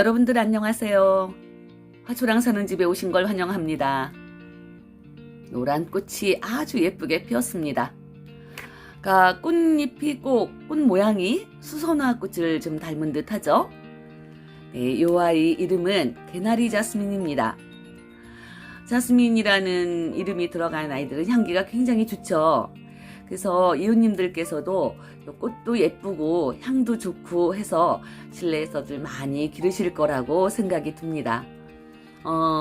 여러분들 안녕하세요. 화초랑 사는 집에 오신 걸 환영합니다. 노란 꽃이 아주 예쁘게 피었습니다. 꽃잎이 꼭 꽃 모양이 수선화 꽃을 좀 닮은 듯 하죠. 네, 이 아이 이름은 개나리 자스민입니다. 자스민이라는 이름이 들어간 아이들은 향기가 굉장히 좋죠. 그래서 이웃님들께서도 꽃도 예쁘고 향도 좋고 해서 실내에서들 많이 기르실 거라고 생각이 듭니다.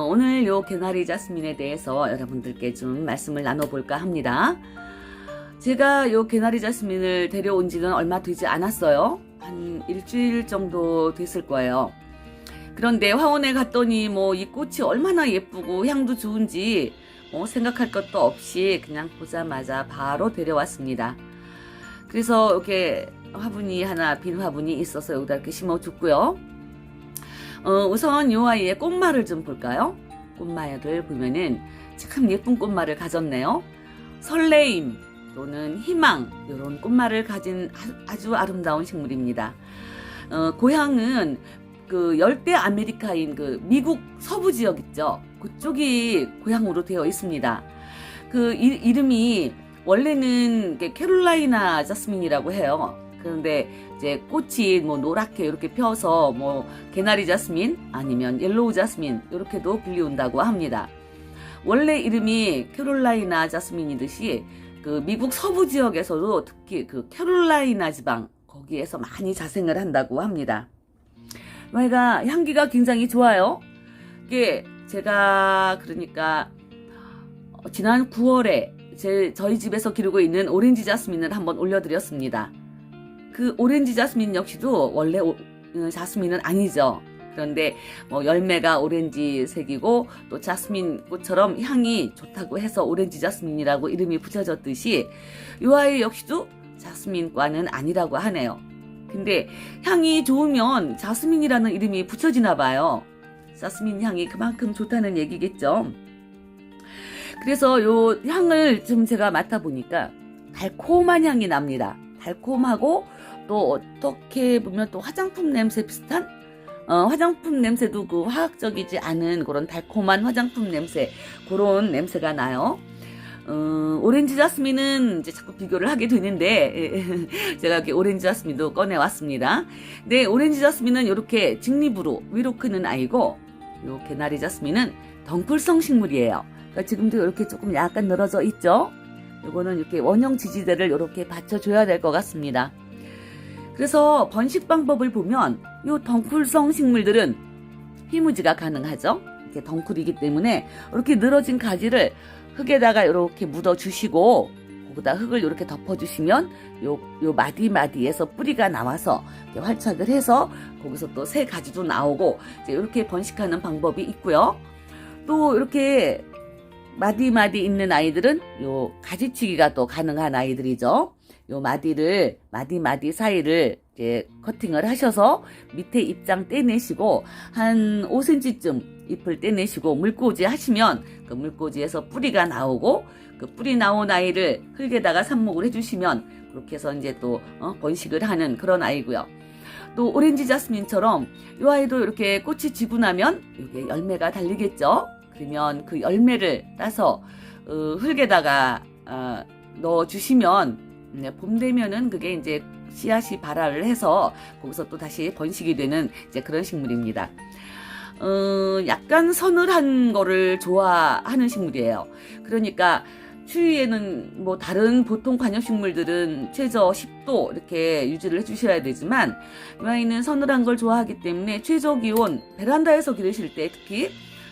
오늘 요 개나리 자스민에 대해서 여러분들께 좀 말씀을 나눠볼까 합니다. 제가 요 개나리 자스민을 데려온 지는 얼마 되지 않았어요. 한 일주일 정도 됐을 거예요. 그런데 화원에 갔더니 이 꽃이 얼마나 예쁘고 향도 좋은지 생각할 것도 없이 그냥 보자마자 바로 데려왔습니다. 그래서 이렇게 화분이 하나 빈 화분이 있어서 여기다 이렇게 심어줬고요. 우선 이 아이의 꽃말을 좀 볼까요? 꽃말을 보면은 참 예쁜 꽃말을 가졌네요. 설레임 또는 희망 이런 꽃말을 가진 아주 아름다운 식물입니다. 고향은 그 열대 아메리카인 그 미국 서부 지역 있죠. 그쪽이 고향으로 되어 있습니다. 그 이름이 원래는 캐롤라이나 자스민이라고 해요. 그런데 이제 꽃이 노랗게 이렇게 펴서 개나리 자스민 아니면 옐로우 자스민 이렇게도 불리운다고 합니다. 원래 이름이 캐롤라이나 자스민이듯이 그 미국 서부 지역에서도 특히 그 캐롤라이나 지방 거기에서 많이 자생을 한다고 합니다. 얘가 향기가 굉장히 좋아요. 이게 제가 그러니까 지난 9월에 저희 집에서 기르고 있는 오렌지 자스민을 한번 올려드렸습니다. 그 오렌지 자스민 역시도 원래 자스민은 아니죠. 그런데 열매가 오렌지색이고 또 자스민 꽃처럼 향이 좋다고 해서 오렌지 자스민이라고 이름이 붙여졌듯이 이 아이 역시도 자스민과는 아니라고 하네요. 근데 향이 좋으면 자스민이라는 이름이 붙여지나 봐요. 자스민 향이 그만큼 좋다는 얘기겠죠. 그래서 요 향을 좀 제가 맡아보니까 달콤한 향이 납니다. 달콤하고 또 어떻게 보면 또 화장품 냄새 비슷한 화장품 냄새도 그 화학적이지 않은 그런 달콤한 화장품 냄새 그런 냄새가 나요. 오렌지 자스민은 이제 자꾸 비교를 하게 되는데 제가 이렇게 오렌지 자스민도 꺼내왔습니다. 네, 오렌지 자스민은 이렇게 직립으로 위로 크는 아이고 요 개나리 자스민은 덩굴성 식물이에요. 그러니까 지금도 이렇게 조금 약간 늘어져 있죠. 요거는 이렇게 원형 지지대를 이렇게 받쳐줘야 될 것 같습니다. 그래서 번식 방법을 보면 요 덩굴성 식물들은 희무지가 가능하죠. 이렇게 덩굴이기 때문에 이렇게 늘어진 가지를 흙에다가 이렇게 묻어주시고 거기다 흙을 이렇게 덮어주시면 요 마디마디에서 뿌리가 나와서 이렇게 활착을 해서 거기서 또 새 가지도 나오고 이제 이렇게 번식하는 방법이 있고요. 또 이렇게 마디마디 있는 아이들은 요 가지치기가 또 가능한 아이들이죠. 요 마디마디 사이를 이제 커팅을 하셔서 밑에 잎장 떼내시고 한 5cm쯤 잎을 떼내시고 물꽂이 하시면 그 물꽂이에서 뿌리가 나오고 그 뿌리 나온 아이를 흙에다가 삽목을 해주시면 그렇게 해서 이제 또 번식을 하는 그런 아이고요. 또 오렌지 자스민처럼 이 아이도 이렇게 꽃이 지고 나면 이게 열매가 달리겠죠. 그러면 그 열매를 따서 흙에다가 넣어주시면 봄 되면은 그게 이제 씨앗이 발화를 해서 거기서 또 다시 번식이 되는 이제 그런 식물입니다. 약간 서늘한 거를 좋아하는 식물이에요. 그러니까 추위에는 다른 보통 관엽식물들은 최저 10도 이렇게 유지를 해주셔야 되지만 이 아이는 서늘한 걸 좋아하기 때문에 최저 기온 베란다에서 기르실 때 특히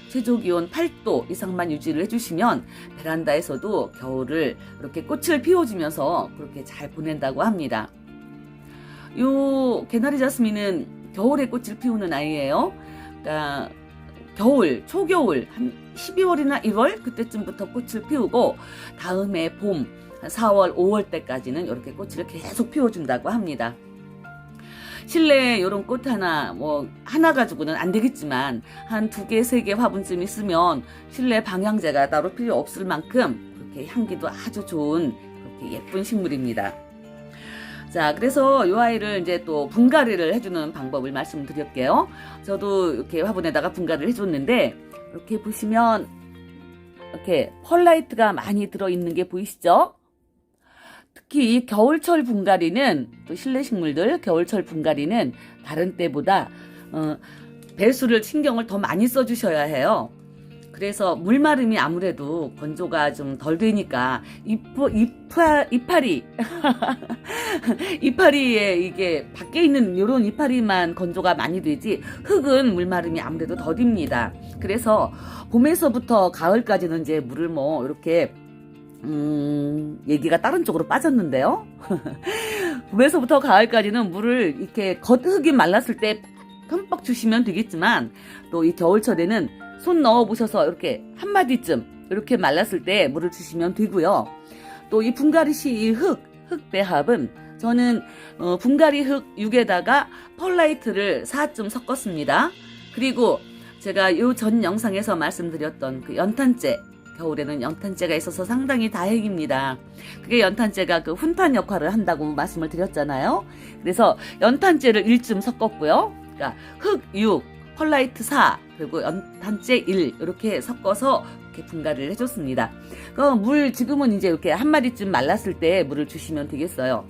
최저 기온 8도 이상만 유지를 해주시면 베란다에서도 겨울을 이렇게 꽃을 피워주면서 그렇게 잘 보낸다고 합니다. 요 개나리 자스민은 겨울에 꽃을 피우는 아이예요. 그러니까 초겨울 한 12월이나 1월 그때쯤부터 꽃을 피우고 다음에 봄 한 4월, 5월 때까지는 이렇게 꽃을 계속 피워준다고 합니다. 실내에 이런 꽃 하나 가지고는 안 되겠지만 한 2개, 3개 화분쯤 있으면 실내 방향제가 따로 필요 없을 만큼 그렇게 향기도 아주 좋은 그렇게 예쁜 식물입니다. 자, 그래서 이 아이를 이제 또 분갈이를 해주는 방법을 말씀드릴게요. 저도 이렇게 화분에다가 분갈이를 해줬는데, 이렇게 보시면, 이렇게 펄라이트가 많이 들어있는 게 보이시죠? 특히 이 겨울철 분갈이는, 또 실내 식물들, 겨울철 분갈이는 다른 때보다, 배수를 신경을 더 많이 써주셔야 해요. 그래서 물마름이 아무래도 건조가 좀 덜 되니까 이파리 이파리에 이게 밖에 있는 요런 이파리만 건조가 많이 되지 흙은 물마름이 아무래도 더딥니다. 그래서 봄에서부터 가을까지는 이제 물을 뭐 이렇게 얘기가 다른 쪽으로 빠졌는데요. 봄에서부터 가을까지는 물을 이렇게 겉흙이 말랐을 때 흠뻑 주시면 되겠지만 또 이 겨울철에는 손 넣어 보셔서 이렇게 한 마디쯤 이렇게 말랐을 때 물을 주시면 되고요. 또 이 분갈이 시 이 흙 배합은 저는 분갈이 흙 6에다가 펄라이트를 4쯤 섞었습니다. 그리고 제가 요 전 영상에서 말씀드렸던 그 연탄재, 겨울에는 연탄재가 있어서 상당히 다행입니다. 그게 연탄재가 그 훈판 역할을 한다고 말씀을 드렸잖아요. 그래서 연탄재를 1쯤 섞었고요. 그러니까 흙 6, 펄라이트 4, 그리고 연탄재 1 이렇게 섞어서 이렇게 분갈이를 해줬습니다. 물 지금은 이제 이렇게 한 마디쯤 말랐을 때 물을 주시면 되겠어요.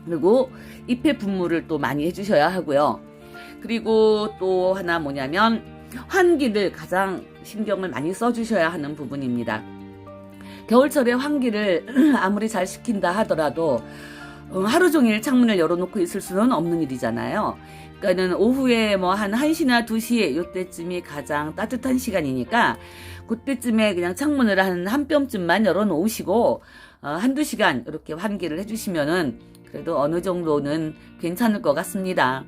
그리고 잎의 분무를 또 많이 해주셔야 하고요. 그리고 또 하나 뭐냐면 환기를 가장 신경을 많이 써주셔야 하는 부분입니다. 겨울철에 환기를 아무리 잘 시킨다 하더라도 하루 종일 창문을 열어놓고 있을 수는 없는 일이잖아요. 그러니까는 오후에 뭐 한 1시나 2시에 요때쯤이 가장 따뜻한 시간이니까 그때쯤에 그냥 창문을 한 뼘쯤만 열어놓으시고 한두 시간 이렇게 환기를 해주시면은 그래도 어느 정도는 괜찮을 것 같습니다.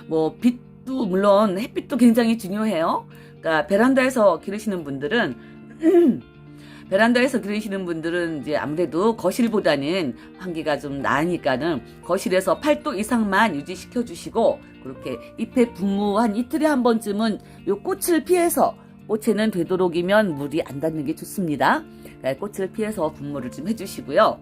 뭐 빛도 물론 햇빛도 굉장히 중요해요. 그러니까 베란다에서 기르시는 분들은 이제 아무래도 거실보다는 환기가 좀 나으니까는 거실에서 8도 이상만 유지시켜 주시고 그렇게 잎에 분무 한 이틀에 한 번쯤은 요 꽃을 피해서 꽃에는 되도록이면 물이 안 닿는 게 좋습니다. 꽃을 피해서 분무를 좀 해주시고요.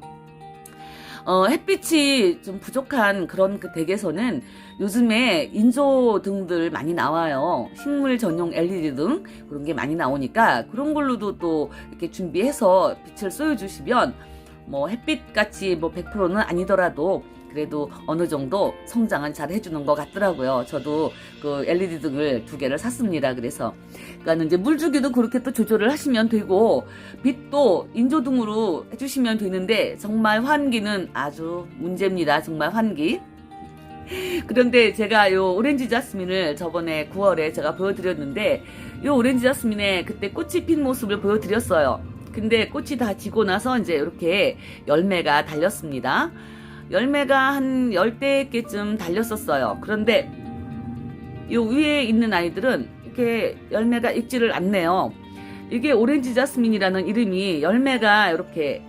햇빛이 좀 부족한 그런 그 댁에서는 요즘에 인조등들 많이 나와요. 식물 전용 LED 등 그런 게 많이 나오니까 그런 걸로도 또 이렇게 준비해서 빛을 쏘여주시면 뭐 햇빛같이 뭐 100%는 아니더라도 그래도 어느 정도 성장은 잘 해주는 것 같더라고요. 저도 그 LED 등을 2개를 샀습니다. 그러니까 이제 물 주기도 그렇게 또 조절을 하시면 되고 빛도 인조등으로 해주시면 되는데 정말 환기는 아주 문제입니다. 정말 환기. 그런데 제가 요 오렌지 자스민을 저번에 9월에 제가 보여드렸는데 요 오렌지 자스민에 그때 꽃이 핀 모습을 보여드렸어요. 근데 꽃이 다 지고 나서 이제 이렇게 열매가 달렸습니다. 열매가 한 10대께쯤 달렸었어요. 그런데 요 위에 있는 아이들은 이렇게 열매가 익지를 않네요. 이게 오렌지 자스민이라는 이름이 열매가 이렇게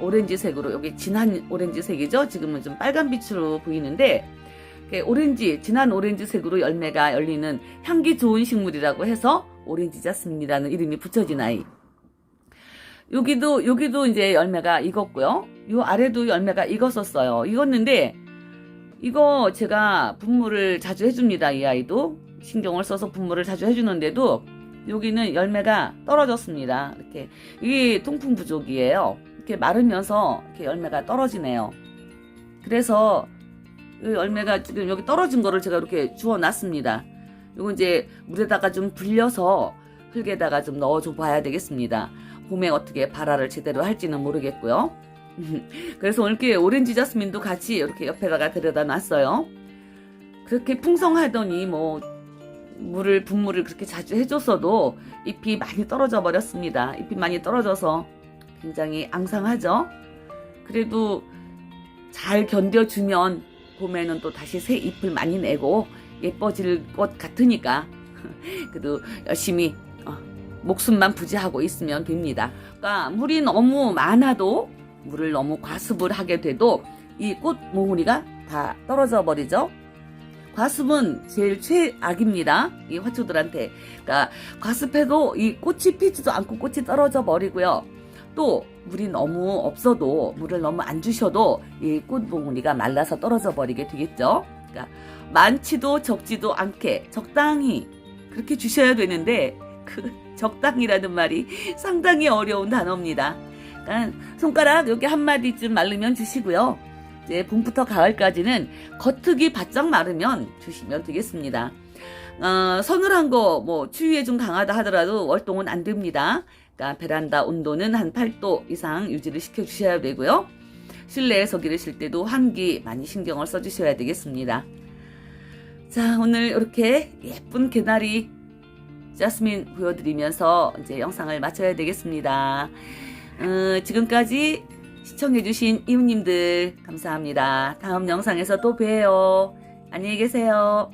오렌지색으로, 여기 진한 오렌지색이죠. 지금은 좀 빨간 빛으로 보이는데 진한 오렌지색으로 열매가 열리는 향기 좋은 식물이라고 해서 오렌지 자스민이라는 이름이 붙여진 아이. 여기도 이제 열매가 익었고요. 요 아래도 열매가 익었었어요. 익었는데 이거 제가 분무를 자주 해줍니다. 이 아이도 신경을 써서 분무를 자주 해주는데도 여기는 열매가 떨어졌습니다. 이렇게 이게 통풍 부족이에요. 이렇게 마르면서 이렇게 열매가 떨어지네요. 그래서 이 열매가 지금 여기 떨어진 거를 제가 이렇게 주워 놨습니다. 이거 이제 물에다가 좀 불려서 흙에다가 좀 넣어줘 봐야 되겠습니다. 봄에 어떻게 발화를 제대로 할지는 모르겠고요. 그래서 이렇게 오렌지 자스민도 같이 이렇게 옆에다가 데려다 놨어요. 그렇게 풍성하더니 뭐 분무를 그렇게 자주 해줬어도 잎이 많이 떨어져 버렸습니다. 잎이 많이 떨어져서 굉장히 앙상하죠. 그래도 잘 견뎌주면 봄에는 또 다시 새 잎을 많이 내고 예뻐질 것 같으니까 그래도 열심히 목숨만 부지하고 있으면 됩니다. 그러니까 물이 너무 많아도 물을 너무 과습을 하게 돼도 이 꽃 몽우리가 다 떨어져 버리죠. 과습은 제일 최악입니다. 이 화초들한테. 그러니까 과습해도 이 꽃이 피지도 않고 꽃이 떨어져 버리고요. 또 물이 너무 없어도, 물을 너무 안 주셔도 이 꽃봉오리가 말라서 떨어져 버리게 되겠죠. 그러니까 많지도 적지도 않게 적당히 그렇게 주셔야 되는데, 그 적당이라는 말이 상당히 어려운 단어입니다. 그러니까 손가락 여기 한 마디쯤 마르면 주시고요. 이제 봄부터 가을까지는 겉흙이 바짝 마르면 주시면 되겠습니다. 서늘한 거, 뭐, 추위에 좀 강하다 하더라도 월동은 안 됩니다. 그러니까 베란다 온도는 한 8도 이상 유지를 시켜주셔야 되고요. 실내에서 기르실 때도 환기 많이 신경을 써주셔야 되겠습니다. 자, 오늘 이렇게 예쁜 개나리 자스민 보여드리면서 이제 영상을 마쳐야 되겠습니다. 지금까지 시청해주신 이웃님들 감사합니다. 다음 영상에서 또 봬요. 안녕히 계세요.